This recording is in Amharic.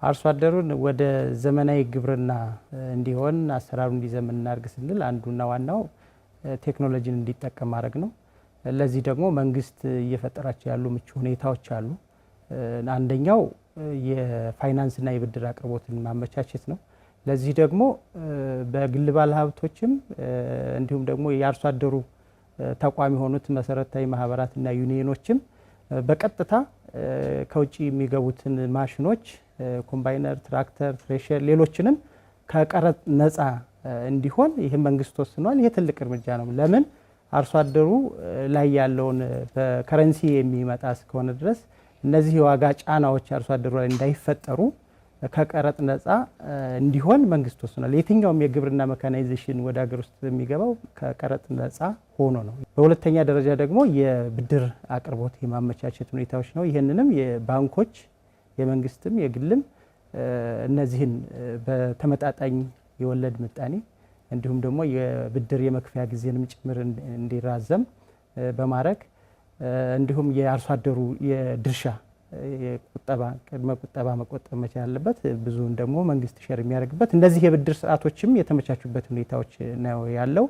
አርሶ አደሩን ወደ ዘመናዊ ግብርና እንዲሆን አሰራሩ እንዲዘምን እናርግ ስንል አንዱና ዋናው ቴክኖሎጂን እንዲጠቀም ማድረግ ነው። ለዚህ ደግሞ መንግስት እየፈጠራቸው ያሉ ምቹ ሁኔታዎች አሉ። አንደኛው የፋይናንስና የብድር አቅርቦትን ማመቻቸት ነው። ለዚህ ደግሞ በግል ባለሀብቶችም እንዲሁም ደግሞ የአርሶ አደሩ ተቋም የሆኑት መሰረታዊ ማህበራትና ዩኒየኖችም በቀጥታ ከውጭ የሚገቡትን ማሽኖች ኮምባይነር፣ ትራክተር፣ ትሬሸር ሌሎችንም ከቀረጥ ነፃ እንዲሆን ይህ መንግስት ወስኗል። ይሄ ትልቅ እርምጃ ነው። ለምን አርሶ አደሩ ላይ ያለውን በከረንሲ የሚመጣ እስከሆነ ድረስ እነዚህ የዋጋ ጫናዎች አርሶ አደሩ ላይ እንዳይፈጠሩ ከቀረጥ ነፃ እንዲሆን መንግስት ወስኗል። የትኛውም የግብርና መካናይዜሽን ወደ ሀገር ውስጥ የሚገባው ከቀረጥ ነፃ ሆኖ ነው። በሁለተኛ ደረጃ ደግሞ የብድር አቅርቦት የማመቻቸት ሁኔታዎች ነው። ይህንንም የባንኮች የመንግስትም የግልም እነዚህን በተመጣጣኝ የወለድ ምጣኔ እንዲሁም ደግሞ የብድር የመክፈያ ጊዜንም ጭምር እንዲራዘም በማድረግ እንዲሁም የአርሶ አደሩ የድርሻ የቁጠባ ቅድመ ቁጠባ መቆጠብ መቻል አለበት። ብዙውን ደግሞ መንግስት ሼር የሚያደርግበት እንደዚህ የብድር ስርዓቶችም የተመቻቹበት ሁኔታዎች ነው ያለው።